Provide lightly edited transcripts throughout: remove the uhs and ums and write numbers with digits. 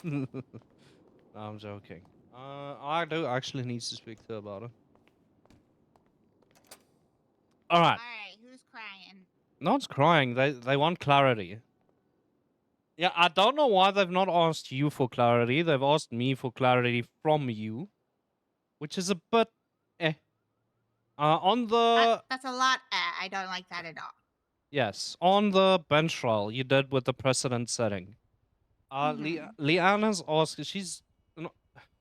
No, I'm joking. I do actually need to speak to her about it. All right. All right, who's crying? Not crying. They want clarity. Yeah, I don't know why they've not asked you for clarity. They've asked me for clarity from you, which is a bit eh. On the That's a lot. I don't like that at all. yes, on the bench trial you did with the precedent setting. Leanna's asked.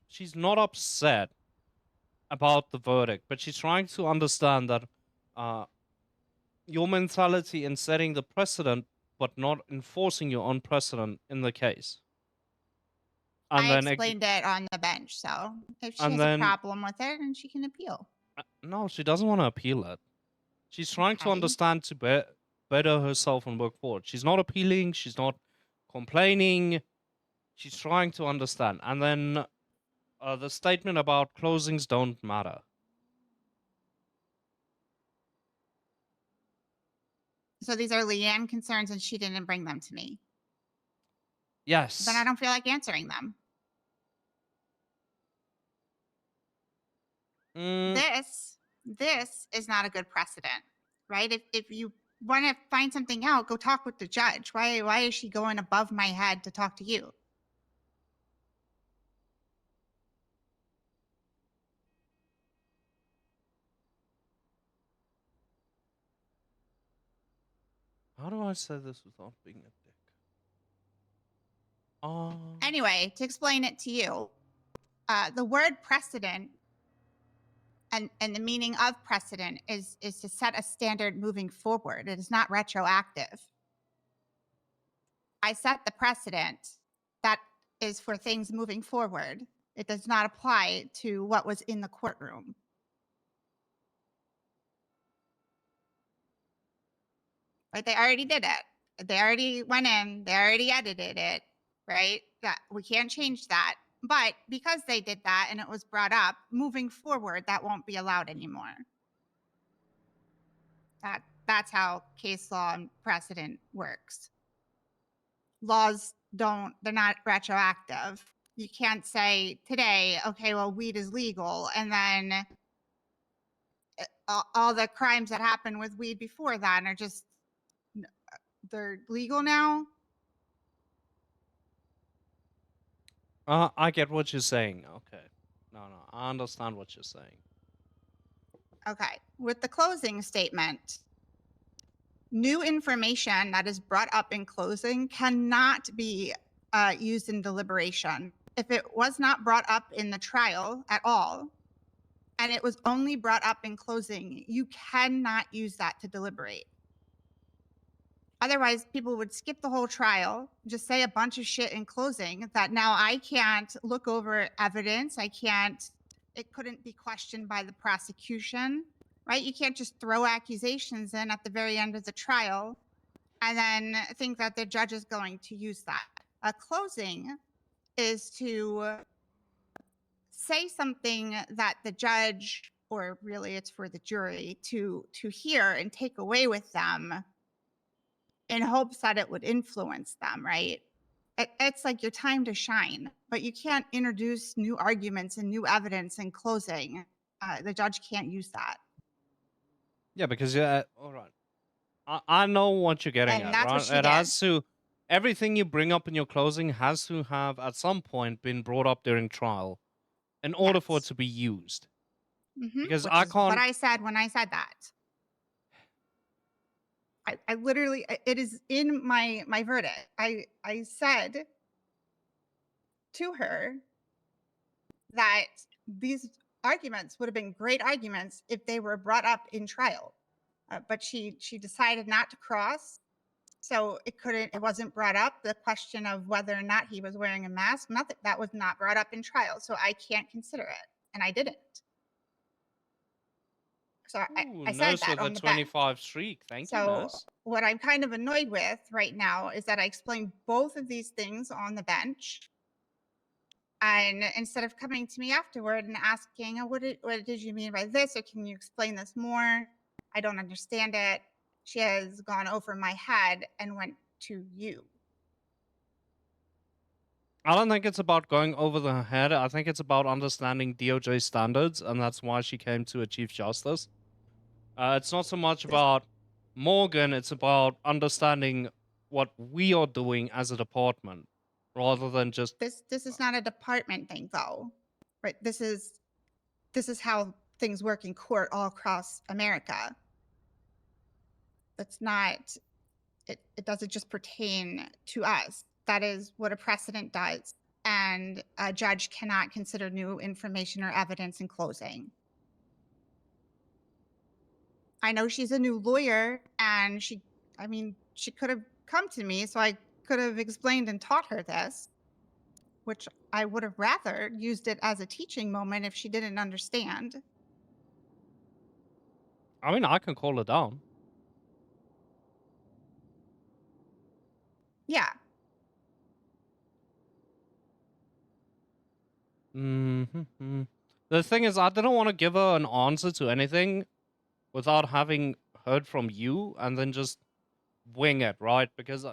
She's not upset about the verdict, but she's trying to understand that uh, your mentality in setting the precedent, but not enforcing your own precedent in the case. And I then, explained it on the bench, so if she and has a then, problem with it, then she can appeal. no, she doesn't want to appeal it. She's trying to Okay. understand to better herself and work forward. She's not appealing. She's not complaining. She's trying to understand. And then the statement about closings don't matter. So these are Leanne concerns, and she didn't bring them to me. Yes. Then I don't feel like answering them. This is not a good precedent, right? If you want to find something out, go talk with the judge. Why is she going above my head to talk to you? How do I say this without being a dick? Anyway, to explain it to you, the word precedent and the meaning of precedent is to set a standard moving forward. It is not retroactive. I set the precedent that is for things moving forward. It does not apply to what was in the courtroom. Right? They already did it. They already went in. They already edited it. Right? That we can't change that. But because they did that and it was brought up, moving forward, that won't be allowed anymore. That's how case law and precedent works. Laws they're not retroactive. You can't say today, okay, well, weed is legal, and then all the crimes that happened with weed before that are just they're legal now. I get what you're saying. Okay. No, I understand what you're saying. Okay. With the closing statement, new information that is brought up in closing cannot be used in deliberation. If it was not brought up in the trial at all, and it was only brought up in closing, you cannot use that to deliberate. Otherwise, people would skip the whole trial, just say a bunch of shit in closing that now I can't look over evidence. It couldn't be questioned by the prosecution, right? You can't just throw accusations in at the very end of the trial and then think that the judge is going to use that. A closing is to say something that the judge, or really it's for the jury to hear and take away with them in hopes that it would influence them, right? It's like your time to shine, but you can't introduce new arguments and new evidence in closing. The judge can't use that. Yeah, because all right. I know what you're getting And at, that's what right? she It did. has to everything you bring up in your closing has to have at some point been brought up during trial in order for it Yes. to be used. Because Which I is what can't I said when I said that. I literally, it is in my verdict. I said to her that these arguments would have been great arguments if they were brought up in trial, but she decided not to cross, so it wasn't brought up. The question of whether or not he was wearing a mask, nothing that was not brought up in trial, so I can't consider it, and I didn't. So Ooh, I said nurse that with a on the bench. 25 streak. Thank you, So nurse. what I'm kind of annoyed with right now is that I explained both of these things on the bench. And instead of coming to me afterward and asking, oh, what did you mean by this? Or can you explain this more? I don't understand it. She has gone over my head and went to you. I don't think it's about going over the head. I think it's about understanding DOJ standards, and that's why she came to a Chief Justice. It's not so much This about Morgan, it's about understanding what we are doing as a department rather than just. this is not a department thing though. Right? This is how things work in court all across America. That's not it doesn't just pertain to us. That is what a precedent does. And a judge cannot consider new information or evidence in closing. I know she's a new lawyer and she could have come to me so I could have explained and taught her this, which I would have rather used it as a teaching moment if she didn't understand. I mean, I can call her down. Yeah. Mm-hmm. The thing is, I didn't want to give her an answer to anything without having heard from you and then just wing it, right? Because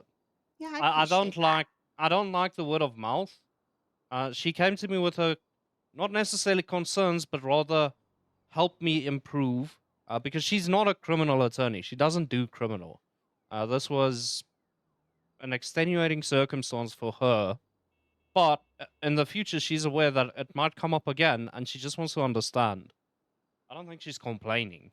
Yeah, I I don't appreciate that. like the word of mouth. She came to me with her not necessarily concerns, but rather help me improve. Because she's not a criminal attorney. She doesn't do criminal. This was an extenuating circumstance for her. But in the future, she's aware that it might come up again, and she just wants to understand. I don't think she's complaining.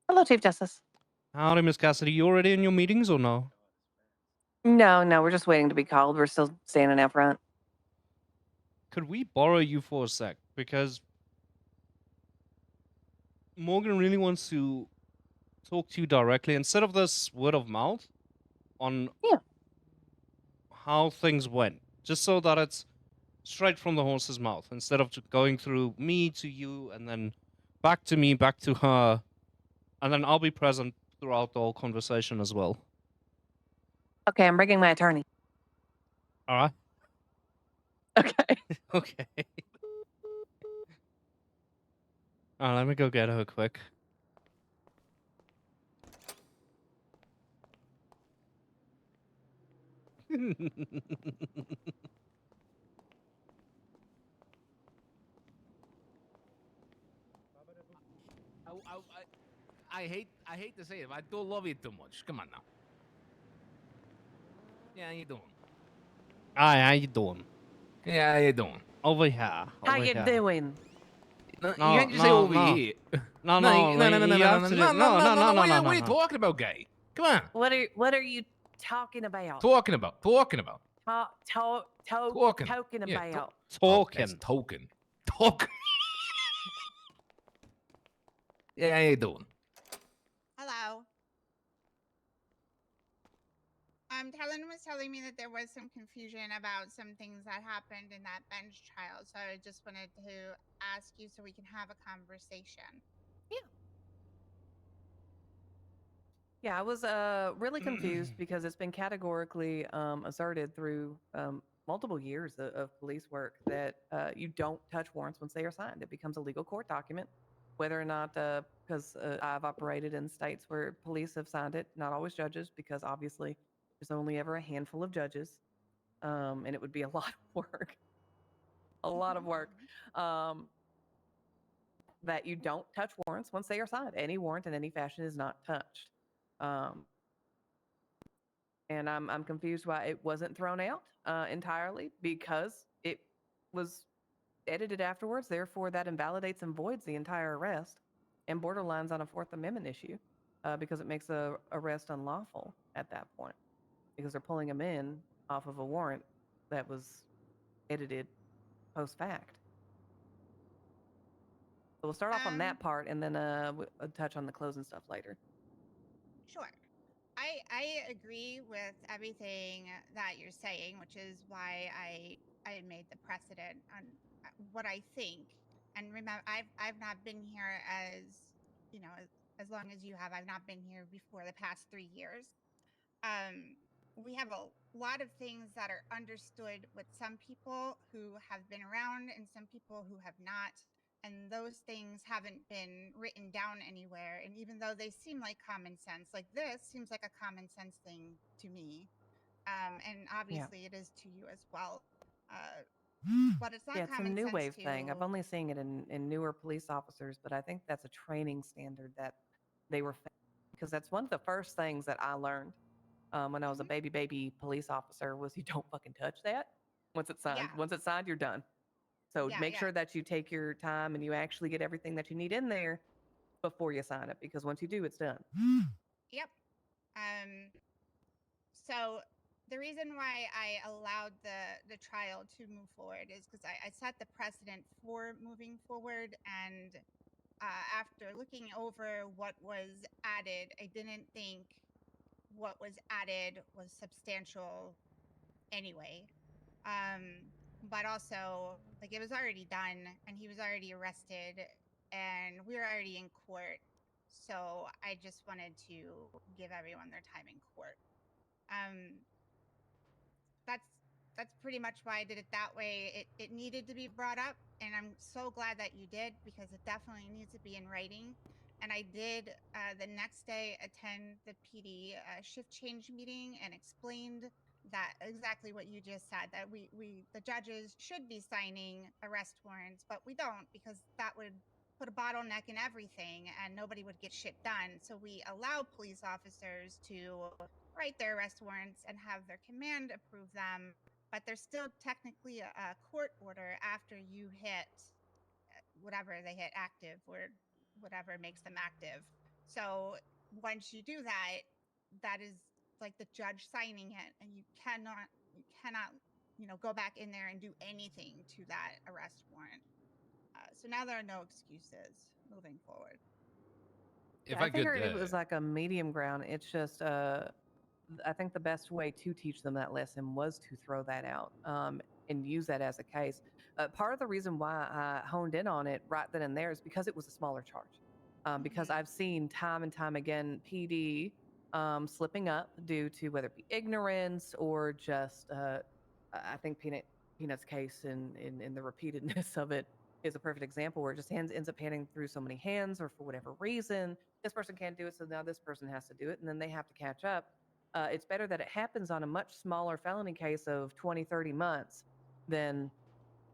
Hello, Chief Justice. Howdy, Miss Cassidy. You already in your meetings or no? No, we're just waiting to be called. We're still standing out front. Could we borrow you for a sec? Because Morgan really wants to talk to you directly instead of this word of mouth on Yeah. how things went. Just so that it's straight from the horse's mouth instead of going through me to you and then back to me, back to her. And then I'll be present throughout the whole conversation as well. Okay, I'm bringing my attorney. All right. Okay. Okay. Let me go get her quick. I hate to say it, but I do love you too much. Come on now. Yeah, how you doing? Hi, how you doing? Yeah, how you doing? Over here. How Over you here. doing? No, you No, can't just say no, over no. here. No, No, no, no, no, no, you no, have no, to no, do. no, no, no, no. What No, are you no. talking about, gay? Come on. What are you talking about? Talking about. Talking Yeah, about. Oh, that's Talking. token. Token. Yeah, how you doing? Hello. Talon was telling me that there was some confusion about some things that happened in that bench trial. So I just wanted to ask you so we can have a conversation. Yeah, I was really confused because it's been categorically asserted through multiple years of police work that you don't touch warrants once they are signed. It becomes a legal court document, whether or not, because I've operated in states where police have signed it, not always judges, because obviously there's only ever a handful of judges, and it would be a lot of work. A lot of work. That you don't touch warrants once they are signed. Any warrant in any fashion is not touched. And I'm confused why it wasn't thrown out entirely, because it was edited afterwards. Therefore, that invalidates and voids the entire arrest and borderlines on a Fourth Amendment issue because it makes a arrest unlawful at that point because they're pulling them in off of a warrant that was edited post fact. So we'll start off on that part and then we'll touch on the closing stuff later. Sure. I agree with everything that you're saying, which is why I made the precedent on what I think. And remember, I've not been here as long as you have. I've not been here before the past 3 years. We have a lot of things that are understood with some people who have been around and some people who have not. And those things haven't been written down anywhere. And even though they seem like common sense, like this seems like a common sense thing to me. And obviously it is to you as well. But it's not Yeah, it's a common new sense wave to thing. I've only seen it in newer police officers, but I think that's a training standard that they were because that's one of the first things that I learned when I was a Mhm. baby police officer was you don't fucking touch that once it's signed. Yeah. Once it's signed, you're done. So Yeah, make yeah. sure that you take your time and you actually get everything that you need in there before you sign it, because once you do, it's done. Yep. So the reason why I allowed the trial to move forward is because I set the precedent for moving forward, and after looking over what was added, I didn't think what was added was substantial anyway. But also, like, it was already done, and he was already arrested, and we were already in court. So I just wanted to give everyone their time in court. Um, that's that's pretty much why I did it that way. It needed to be brought up, and I'm so glad that you did, because it definitely needs to be in writing. And I did the next day attend the PD shift change meeting and explained that exactly what you just said, that the judges should be signing arrest warrants, but we don't, because that would put a bottleneck in everything and nobody would get shit done. So we allow police officers to write their arrest warrants and have their command approve them, but there's still technically a court order after you hit whatever they hit active, or whatever makes them active. So once you do that, that is like the judge signing it, and you cannot go back in there and do anything to that arrest warrant. So now there are no excuses moving forward. If I I could, figured it was like a medium ground. It's just I think the best way to teach them that lesson was to throw that out and use that as a case. Part of the reason why I honed in on it right then and there is because it was a smaller charge. Because Mhm. I've seen time and time again PD slipping up due to whether it be ignorance or just, I think Peanut's case in the repeatedness of it is a perfect example where it just ends up handing through so many hands, or for whatever reason, this person can't do it, so now this person has to do it, and then they have to catch up. It's better that it happens on a much smaller felony case of 20, 30 months than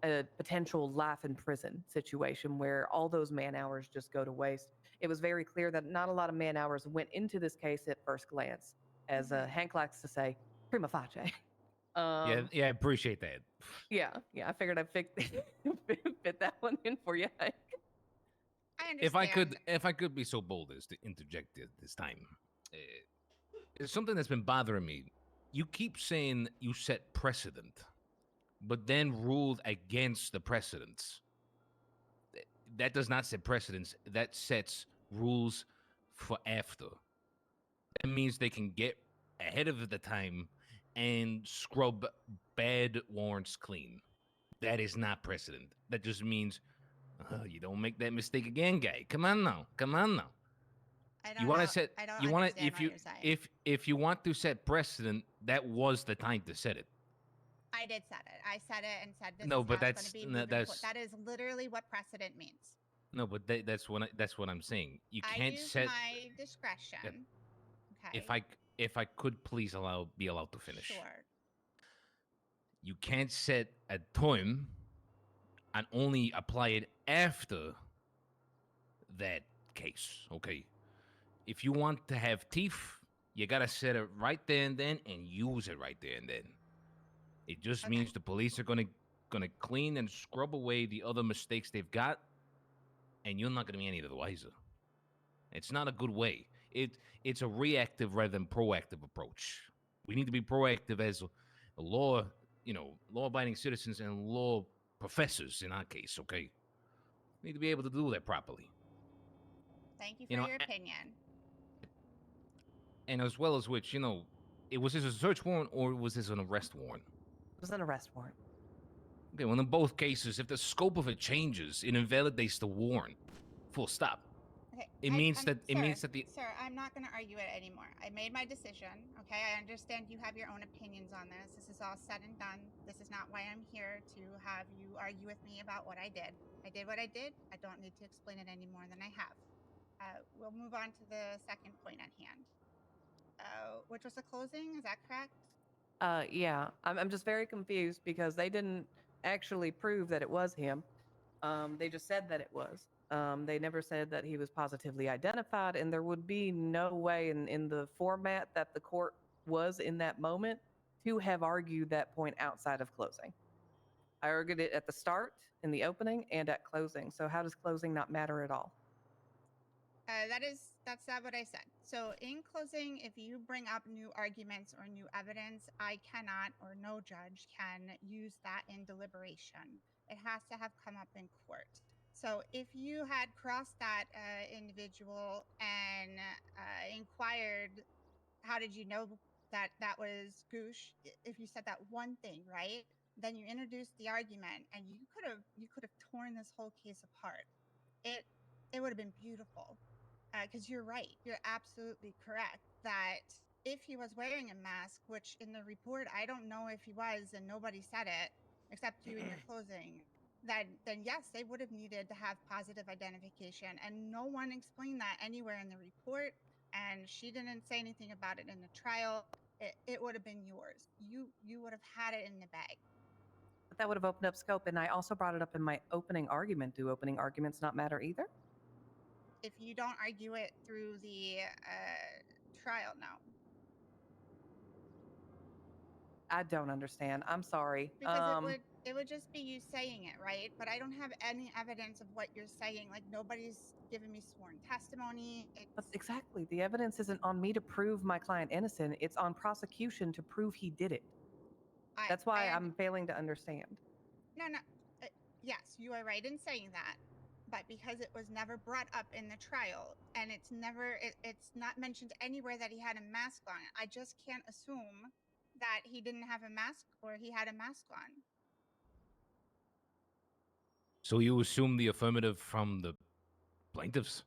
a potential life in prison situation where all those man hours just go to waste. It was very clear that not a lot of man hours went into this case at first glance, as Mhm. Hank likes to say, prima facie. yeah, Um, yeah, I appreciate that. yeah, I figured I'd fit that one in for you, Hank. I If I could be so bold as to interject this time, it's something that's been bothering me. You keep saying you set precedent, but then ruled against the precedents. That does not set precedents. That sets rules for after. That means they can get ahead of the time and scrub bad warrants clean. That is not precedent. That just means you don't make that mistake again, guy. Come on now. Come on now. I You don't want to know. set. I don't You want to understand if what you you're saying. if you want to set precedent, that was the time to set it. I did set it. I said it and said this No, is but how it's going to that's be no, moving forward. that's That is literally what precedent means. no, but that's what I'm saying. You I can't use set. my discretion. If Okay. if I could please be allowed to finish. Sure. You can't set a time and only apply it after that case. Okay. If you want to have teeth, you gotta set it right there and then and use it right there and then. It just Okay. means the police are gonna clean and scrub away the other mistakes they've got, and you're not gonna be any the wiser. It's not a good way. It's a reactive rather than proactive approach. We need to be proactive as a law-abiding citizens and law professors in our case. Okay, we need to be able to do that properly. Thank you for You know, your opinion. and as well as which, was this a search warrant or was this an arrest warrant? It was an arrest warrant. Okay, well, in both cases, if the scope of it changes, it invalidates the warrant. Full stop. Okay. It means that the Sir, I'm not going to argue it anymore. I made my decision. Okay. I understand you have your own opinions on this. This is all said and done. This is not why I'm here to have you argue with me about what I did. I did what I did. I don't need to explain it any more than I have. We'll move on to the second point at hand, which was the closing. Is that correct? Yeah, I'm just very confused because they didn't actually prove that it was him. They just said that it was. They never said that he was positively identified, and there would be no way in the format that the court was in that moment to have argued that point outside of closing. I argued it at the start, in the opening, and at closing. So how does closing not matter at all? That's not what I said. So in closing, if you bring up new arguments or new evidence, I cannot, or no judge can use that in deliberation. It has to have come up in court. So if you had crossed that individual and inquired, how did you know that that was Goosh? If you said that one thing, right? Then you introduced the argument, and you could have torn this whole case apart. It would have been beautiful, because you're right. You're absolutely correct that if he was wearing a mask, which in the report I don't know if he was, and nobody said it except you in your closing, then yes, they would have needed to have positive identification, and no one explained that anywhere in the report, and she didn't say anything about it in the trial. It would have been yours. You would have had it in the bag. But that would have opened up scope, and I also brought it up in my opening argument. Do opening arguments not matter either? If you don't argue it through the trial, no. I don't understand. I'm sorry. Because it would just be you saying it, right? But I don't have any evidence of what you're saying. Like, nobody's given me sworn testimony. But It's exactly, the evidence isn't on me to prove my client innocent. It's on prosecution to prove he did it. That's why I I'm failing to understand. no. Yes, you are right in saying that. But because it was never brought up in the trial, and it's not mentioned anywhere that he had a mask on, I just can't assume that he didn't have a mask or he had a mask on. So you assume the affirmative from the plaintiffs,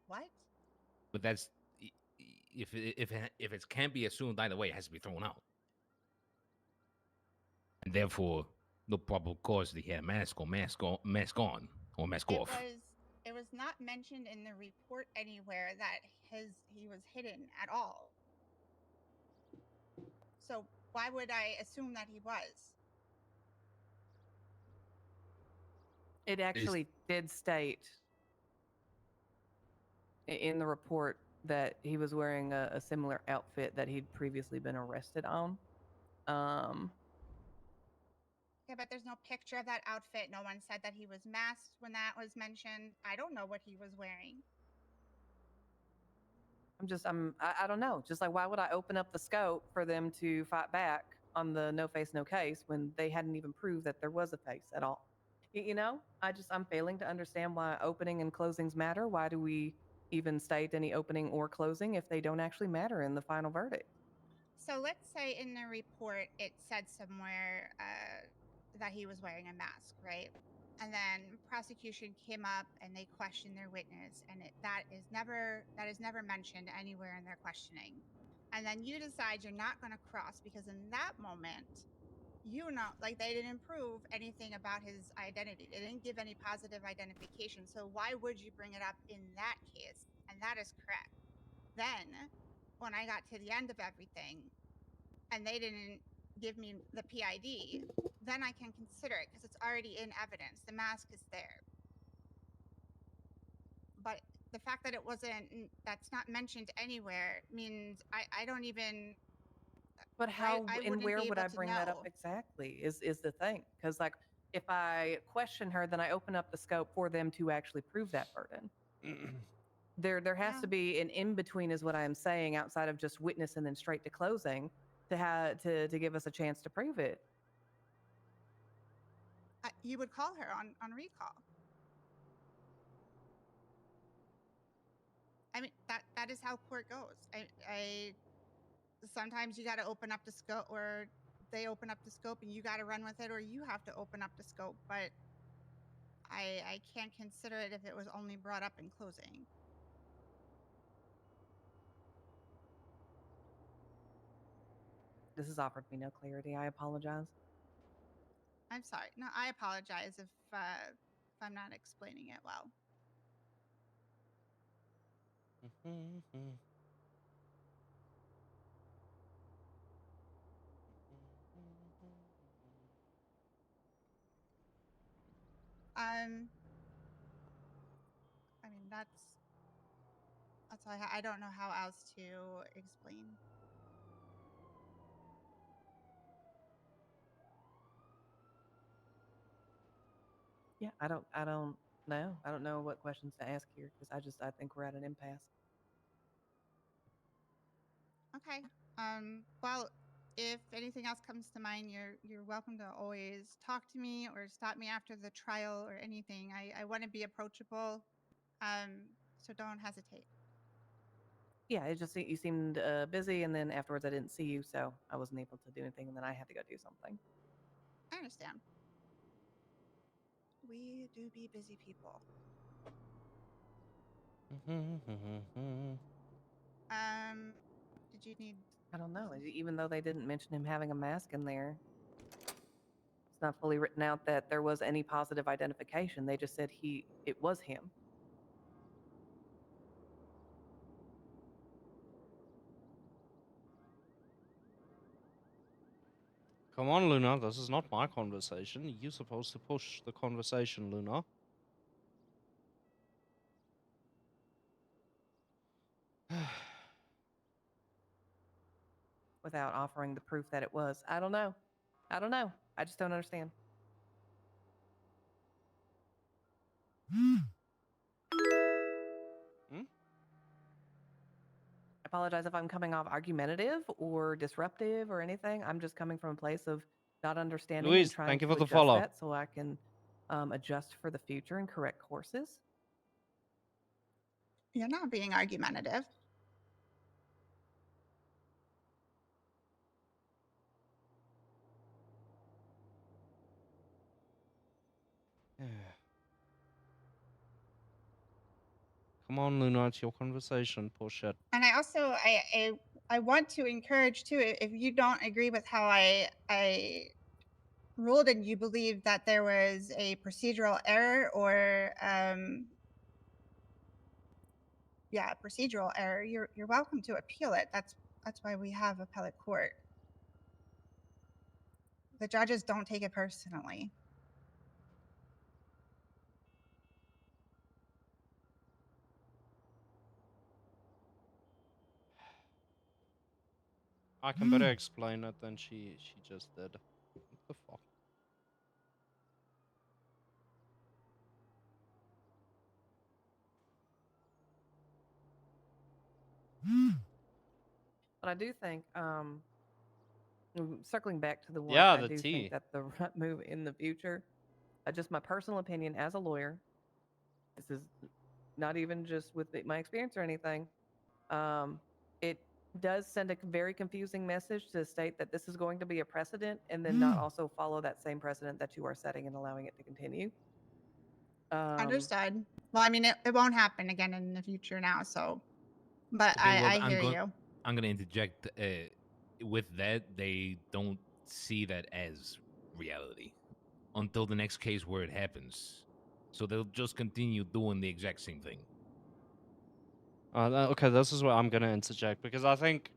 What? but that's if it can't be assumed either way, it has to be thrown out, and therefore no probable cause that he had a mask or mask on or mask off. It was not mentioned in the report anywhere that he was hidden at all. So why would I assume that he was? It actually did state in the report that he was wearing a similar outfit that he'd previously been arrested on. Okay, but there's no picture of that outfit. No one said that he was masked when that was mentioned. I don't know what he was wearing. I don't know. Just like, why would I open up the scope for them to fight back on the no face, no case when they hadn't even proved that there was a face at all? You know, I'm failing to understand why opening and closings matter. Why do we even state any opening or closing if they don't actually matter in the final verdict? So let's say in the report it said somewhere that he was wearing a mask, right? And then prosecution came up and they questioned their witness, and that is never mentioned anywhere in their questioning. And then you decide you're not going to cross because in that moment, like, they didn't prove anything about his identity. They didn't give any positive identification. So why would you bring it up in that case? And that is correct. Then, when I got to the end of everything and they didn't give me the PID, then I can consider it because it's already in evidence. The mask is there. But the fact that that's not mentioned anywhere means I don't even. But how I and wouldn't where be would able I to bring that up know. exactly is the thing. Because like if I question her, then I open up the scope for them to actually prove that burden. There has Yeah. to be an in between, is what I am saying, outside of just witness and then straight to closing to give us a chance to prove it. You would call her on recall. I mean, that is how court goes. I sometimes you got to open up the scope, or they open up the scope and you got to run with it, or you have to open up the scope. But I can't consider it if it was only brought up in closing. This has offered me no clarity. I apologize. I'm sorry. No, I apologize if I'm not explaining it well. I mean that's all I don't know how else to explain. Yeah, I don't know. I don't know what questions to ask here because I think we're at an impasse. Okay. Well, if anything else comes to mind, you're welcome to always talk to me or stop me after the trial or anything. I want to be approachable. So don't hesitate. Yeah, it just you seemed busy, and then afterwards I didn't see you, so I wasn't able to do anything, and then I had to go do something. I understand. We do be busy people. Did you need? I don't know. Even though they didn't mention him having a mask in there, it's not fully written out that there was any positive identification. They just said it was him. Come on, Luna. This is not my conversation. You're supposed to push the conversation, Luna. Without offering the proof that it was. I don't know. I don't know. I just don't understand. Hmm? I apologize if I'm coming off argumentative or disruptive or anything. I'm just coming from a place of not understanding Louise, and trying thank you to for the adjust follow. that so I can adjust for the future and correct courses. You're not being argumentative. Come on, Luna. It's your conversation. Push it. And I also I want to encourage too, if you don't agree with how I ruled and you believe that there was a procedural error or procedural error, you're welcome to appeal it. That's why we have appellate court. The judges don't take it personally. I can better explain it than she just did. What the fuck? But I do think, circling back to the warrant, Yeah, I the do tea. think that the right move in the future, just my personal opinion as a lawyer, this is not even just with my experience or anything, it does send a very confusing message to state that this is going to be a precedent and then not also follow that same precedent that you are setting and allowing it to continue. Understood. Well, I mean, it won't happen again in the future now. So, but Okay, well, I hear you. I'm gonna interject. With that, they don't see that as reality until the next case where it happens. So they'll just continue doing the exact same thing. Okay, this is where I'm gonna interject because I think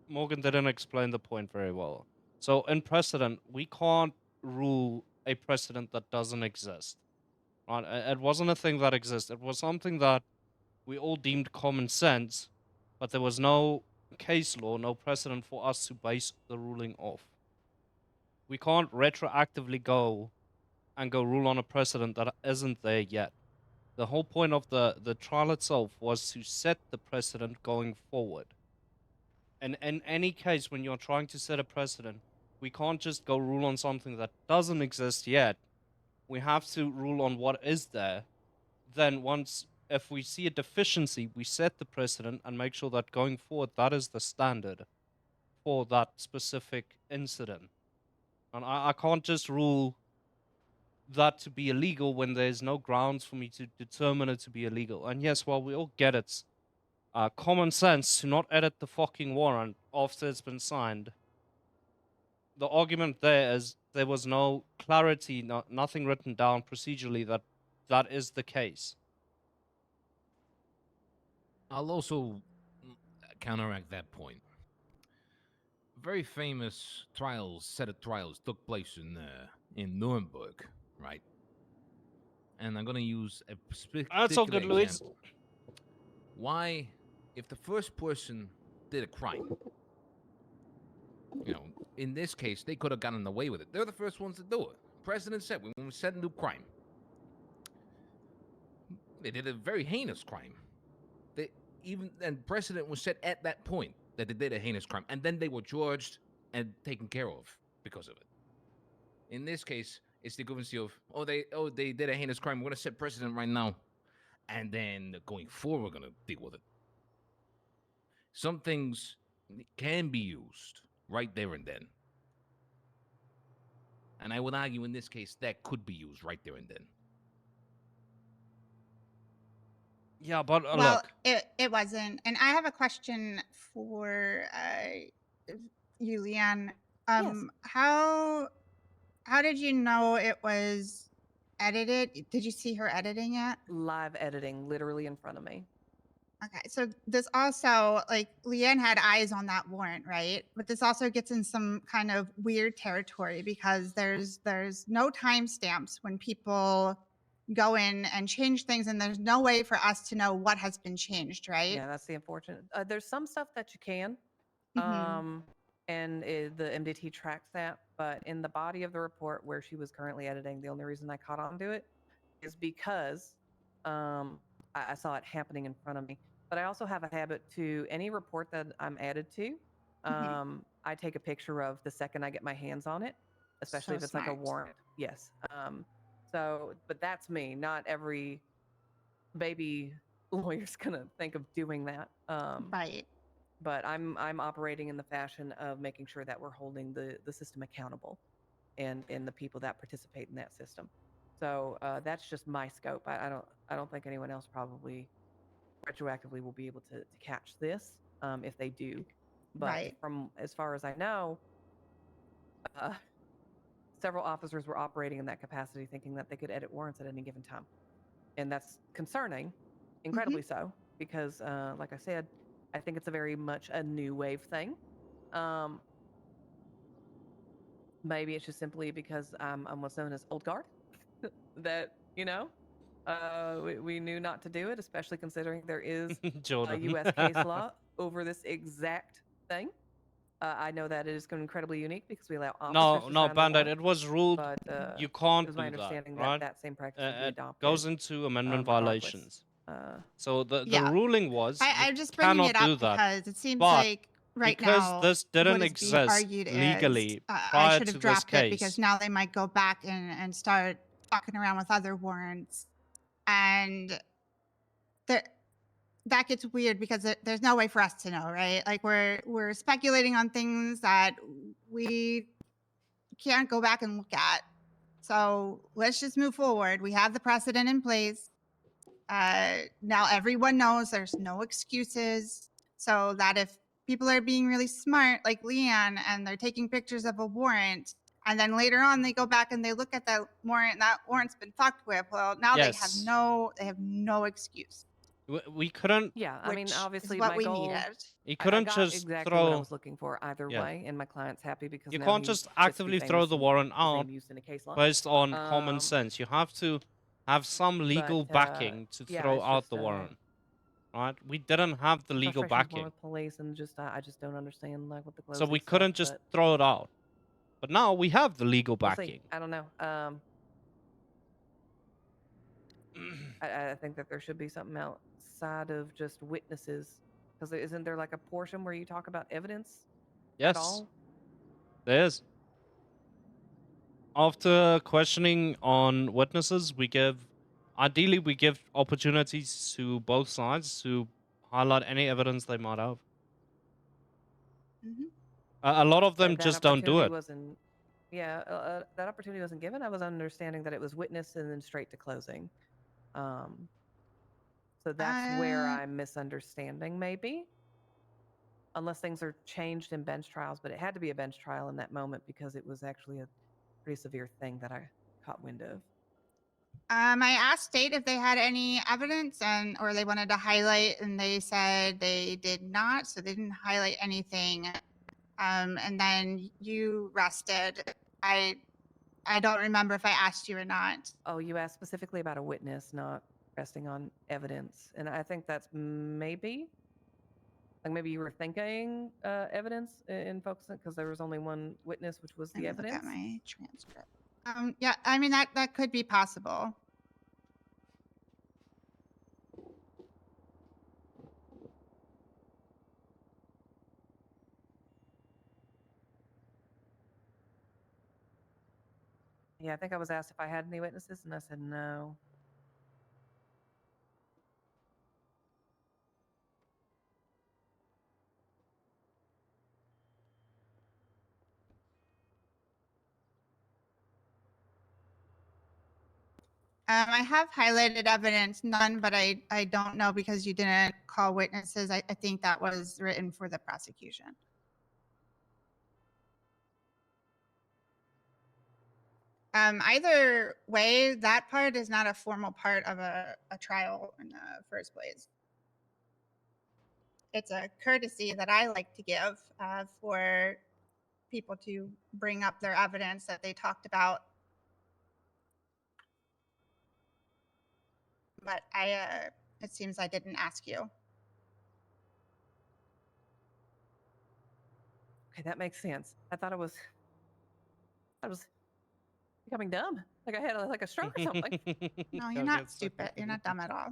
Morgan didn't explain the point very well. So in precedent, we can't rule a precedent that doesn't exist. Right? It wasn't a thing that existed. It was something that we all deemed common sense, but there was no case law, no precedent for us to base the ruling off. We can't retroactively go and go rule on a precedent that isn't there yet. The whole point of the trial itself was to set the precedent going forward. And in any case, when you're trying to set a precedent, we can't just go rule on something that doesn't exist yet. We have to rule on what is there. Then if we see a deficiency, we set the precedent and make sure that going forward, that is the standard for that specific incident. And I can't just rule that to be illegal when there's no grounds for me to determine it to be illegal. And yes, while we all get it's common sense to not edit the fucking warrant after it's been signed, the argument there is there was no clarity, nothing written down procedurally that that is the case. I'll also counteract that point. Very famous set of trials took place in Nuremberg, right? And I'm gonna use a That's all particular good, Luis. example. Why, if the first person did a crime, in this case, they could have gotten away with it. They're the first ones to do it. President said when we set a new crime, they did a very heinous crime. And precedent was set at that point that they did a heinous crime, and then they were charged and taken care of because of it. In this case, it's the equivalency of they did a heinous crime. We're gonna set precedent right now, and then going forward, we're gonna deal with it. Some things can be used right there and then, and I would argue in this case that could be used right there and then. Yeah, but Well, look. it wasn't. And I have a question for you, Leanne. Yes. How did you know it was edited? Did you see her editing it? Live editing, literally in front of me. Okay, so this also, like, Leanne had eyes on that warrant, right? But this also gets in some kind of weird territory because there's no timestamps when people go in and change things, and there's no way for us to know what has been changed, right? Yeah, that's the unfortunate. There's some stuff that you can, Mhm. and the MDT tracks that. But in the body of the report where she was currently editing, the only reason I caught on to it is because I saw it happening in front of me. But I also have a habit to any report that I'm added to, I take a picture of the second I get my hands on it, especially So if it's like a smart. warrant. Yes. But that's me. Not every baby lawyer's gonna think of doing that. Right. But I'm operating in the fashion of making sure that we're holding the system accountable, and the people that participate in that system. So that's just my scope. I don't think anyone else probably retroactively will be able to catch this if they do. But Right. from as far as I know, several officers were operating in that capacity, thinking that they could edit warrants at any given time, and that's concerning, incredibly so, because like I said, I think it's a very much a new wave thing. Maybe it's just simply because I'm what's known as old guard, that we knew not to do it, especially considering there is a Jordan. U.S. case law over this exact thing. I know that it is incredibly unique because we allow officers to No, sign a Bandit, warrant, it was ruled but you it can't was my do that, understanding right? that same practice would be It adopted. goes into amendment regardless. violations. Uh, So the Yeah. ruling was you I'm just bringing cannot it up do that. because it seems But like right because now this what didn't is being exist argued legally is I prior should to have this dropped it because case, now they might go back and start fucking around with other warrants, and there that gets weird because there's no way for us to know, right? Like we're speculating on things that we can't go back and look at. So let's just move forward. We have the precedent in place. Now everyone knows there's no excuses. So that if people are being really smart, like Leanne, and they're taking pictures of a warrant, and then later on they go back and they look at that warrant, and that warrant's been fucked with. Well, now they have yes, no excuse, we couldn't. yeah, I mean, which is obviously, what my we goal. needed. You I couldn't got just exactly what I throw. was looking for either Yeah. way, and my client's happy because You now can't he just gets to be actively throw famous the and warrant his out name used in a case law. based on common Um, sense. You have to have some legal but backing to yeah, throw it's out just the warrant, right? We didn't have the legal frustrations more backing, with police, and just I just don't understand like what the so we closing couldn't stuff. just But throw it out. But now we have the legal we'll see. backing. I don't know. I think that there should be something outside of just witnesses, because isn't there like a portion where you talk about evidence at Yes, all? there is. After questioning on witnesses, ideally we give opportunities to both sides to highlight any evidence they might have. Mhm. A lot of them That just don't do opportunity it. wasn't. Yeah, that opportunity wasn't given. I was understanding that it was witness and then straight to closing. Um, so that's where Uh, I'm misunderstanding, maybe, unless things are changed in bench trials. But it had to be a bench trial in that moment because it was actually a pretty severe thing that I caught wind of. I asked state if they had any evidence or they wanted to highlight, and they said they did not, so they didn't highlight anything. And then you rested. I don't remember if I asked you or not. Oh, you asked specifically about a witness, not resting on evidence, and I think that's maybe you were thinking evidence in focusing because there was only one witness, which was Let the me look at evidence. my transcript. Yeah, I mean that could be possible. Yeah, I think I was asked if I had any witnesses, and I said no. I have highlighted evidence, none, but I don't know because you didn't call witnesses. I think that was written for the prosecution. Either way, that part is not a formal part of a trial in the first place. It's a courtesy that I like to give for people to bring up their evidence that they talked about. But it seems I didn't ask you. Okay, that makes sense. I thought I was becoming dumb, like I had a stroke or something. No, you're not stupid. You're not dumb at all.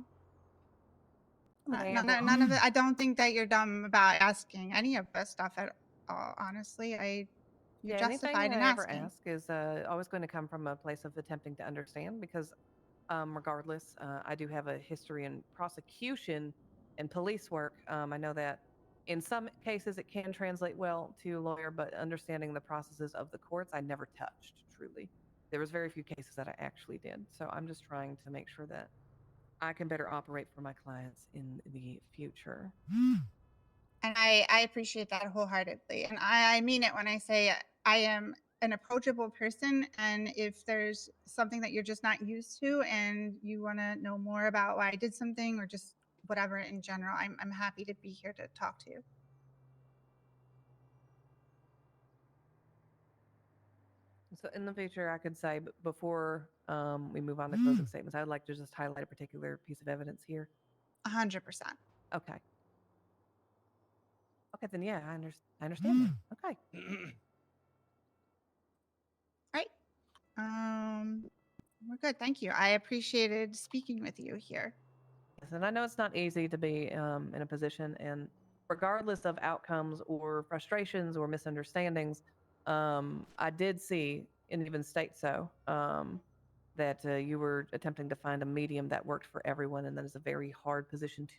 Like, I am None of it. I don't think that you're dumb about asking any of this stuff at all. Honestly, you're Yeah, anything justified in I ever asking. ask is always going to come from a place of attempting to understand because regardless, I do have a history in prosecution and police work. I know that in some cases it can translate well to lawyer, but understanding the processes of the courts, I never touched truly. There was very few cases that I actually did. So I'm just trying to make sure that I can better operate for my clients in the future. And I appreciate that wholeheartedly. And I mean it when I say I am an approachable person. And if there's something that you're just not used to and you want to know more about why I did something or just whatever in general, I'm happy to be here to talk to you. So in the future, I could say before we move on to closing statements, I'd like to just highlight a particular piece of evidence here. 100%. Okay. Okay, then yeah, I understand that. Okay. Right. We're good. Thank you. I appreciated speaking with you here. Yes, and I know it's not easy to be in a position, and regardless of outcomes or frustrations or misunderstandings, I did see, and even state so, that you were attempting to find a medium that worked for everyone, and that is a very hard position to